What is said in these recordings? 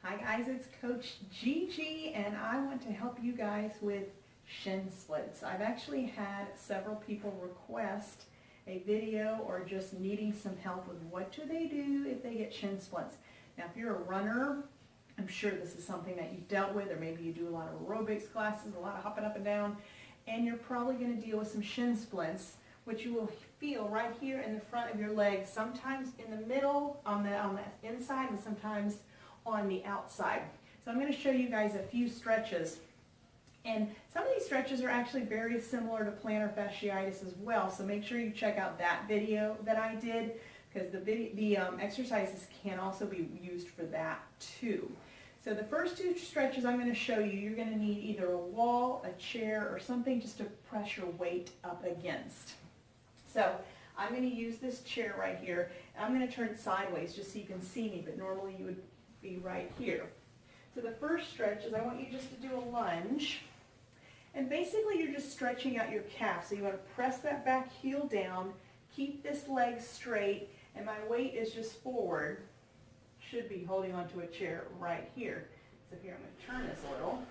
Hi guys, it's Coach Gigi and I want to help you guys with shin splints. I've actually had several people request a video or just needing some help with what do they do if they get shin splints. Now if you're a runner, I'm sure this is something that you've dealt with, or maybe you do a lot of aerobics classes, a lot of hopping up and down, and you're probably going to deal with some shin splints, which you will feel right here in the front of your leg, sometimes in the middle, on the inside, and sometimes on the outside. So I'm going to show you guys a few stretches, and some of these stretches are actually very similar to plantar fasciitis as well, so make sure you check out that video that I did, because the exercises can also be used for that too. So the first two stretches I'm going to show you, you're going to need either a wall, a chair, or something just to press your weight up against. So I'm going to use this chair right here, and I'm going to turn it sideways just so you can see me, but normally you would be right here. So the first stretch is I want you just to do a lunge, and basically you're just stretching out your calf. So you want to press that back heel down, keep this leg straight, and my weight is just forward. Should be holding onto a chair right here. So here I'm going to turn this a little,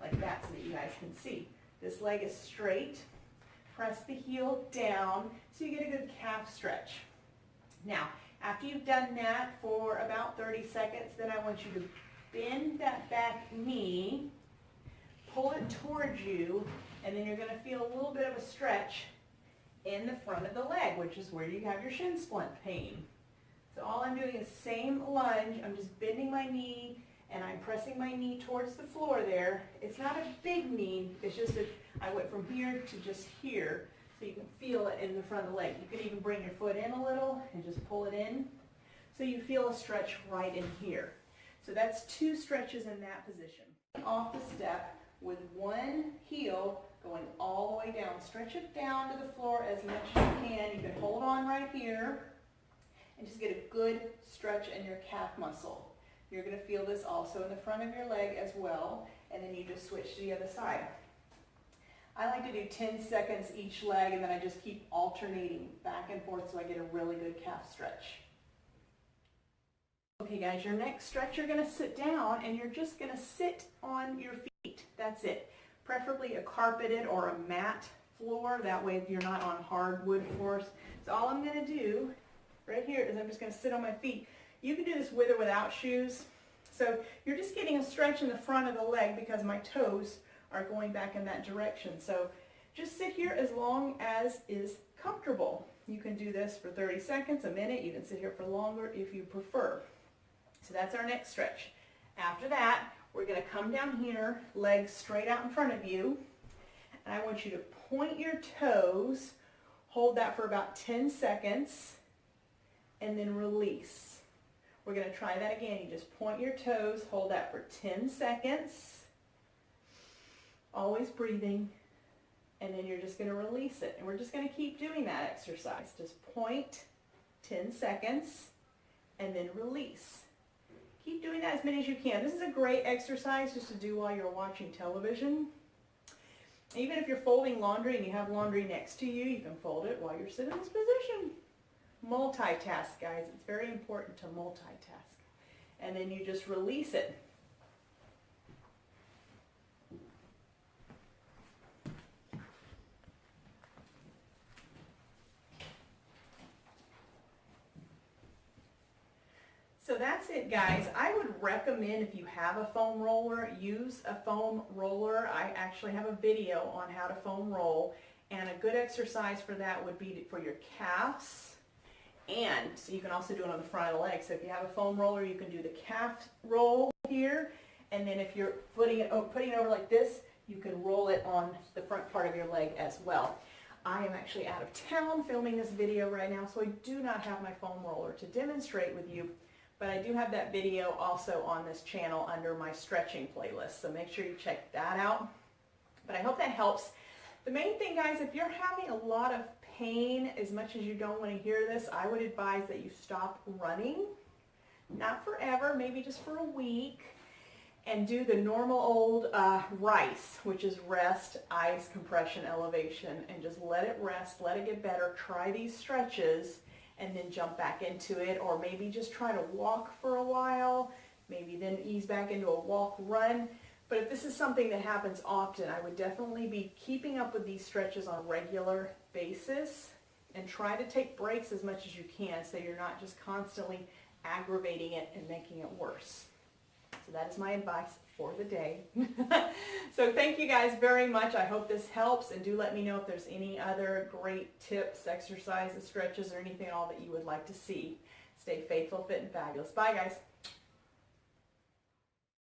like that, so that you guys can see. This leg is straight. Press the heel down so you get a good calf stretch. Now, after you've done that for about 30 seconds, then I want you to bend that back knee, pull it towards you, and then you're going to feel a little bit of a stretch in the front of the leg, which is where you have your shin splint pain. So all I'm doing is same lunge. I'm just bending my knee, and I'm pressing my knee towards the floor there. It's not a big knee. It's just I went from here to just here, so you can feel it in the front of the leg. You can even bring your foot in a little and just pull it in, so you feel a stretch right in here. So that's two stretches in that position. Off the step with one heel going all the way down. Stretch it down to the floor as much as you can. You can hold on right here and just get a good stretch in your calf muscle. You're going to feel this also in the front of your leg as well, and then you just switch to the other side. I like to do 10 seconds each leg, and then I just keep alternating back and forth so I get a really good calf stretch. Okay guys, your next stretch, you're going to sit down and you're just going to sit on your feet. That's it. Preferably a carpeted or a mat floor, that way you're not on hardwood floors. So all I'm going to do right here is I'm just going to sit on my feet. You can do this with or without shoes. So you're just getting a stretch in the front of the leg because my toes are going back in that direction. So just sit here as long as is comfortable. You can do this for 30 seconds, a minute. You can sit here for longer if you prefer. So that's our next stretch. After that, we're going to come down here, legs straight out in front of you. And I want you to point your toes, hold that for about 10 seconds, and then release. We're going to try that again. You just point your toes, hold that for 10 seconds, always breathing, and then you're just going to release it. And we're just going to keep doing that exercise. Just point, 10 seconds, and then release. Keep doing that as many as you can. This is a great exercise just to do while you're watching television. Even if you're folding laundry and you have laundry next to you, you can fold it while you're sitting in this position. Multitask, guys. It's very important to multitask. And then you just release it. So that's it, guys. I would recommend, if you have a foam roller, use a foam roller. I actually have a video on how to foam roll, and a good exercise for that would be for your calves. And so you can also do it on the front of the leg. So if you have a foam roller, you can do the calf roll here, and then if you're putting it over like this, you can roll it on the front part of your leg as well. I am actually out of town filming this video right now, so I do not have my foam roller to demonstrate with you, but I do have that video also on this channel under my stretching playlist, so make sure you check that out. But I hope that helps. The main thing, guys, if you're having a lot of pain, as much as you don't want to hear this, I would advise that you stop running. Not forever, maybe just for a week, and do the normal old RICE, which is rest, ice, compression, elevation, and just let it rest, let it get better. Try these stretches and then jump back into it, or maybe just try to walk for a while, ease back into a walk run. But if this is something that happens often, I would definitely be keeping up with these stretches on a regular basis and try to take breaks as much as you can so you're not just constantly aggravating it and making it worse. So that is my advice for the day. So thank you guys very much. I hope this helps, and do let me know if there's any other great tips, exercises, stretches, or anything at all that you would like to see. Stay faithful, fit, and fabulous. Bye, guys.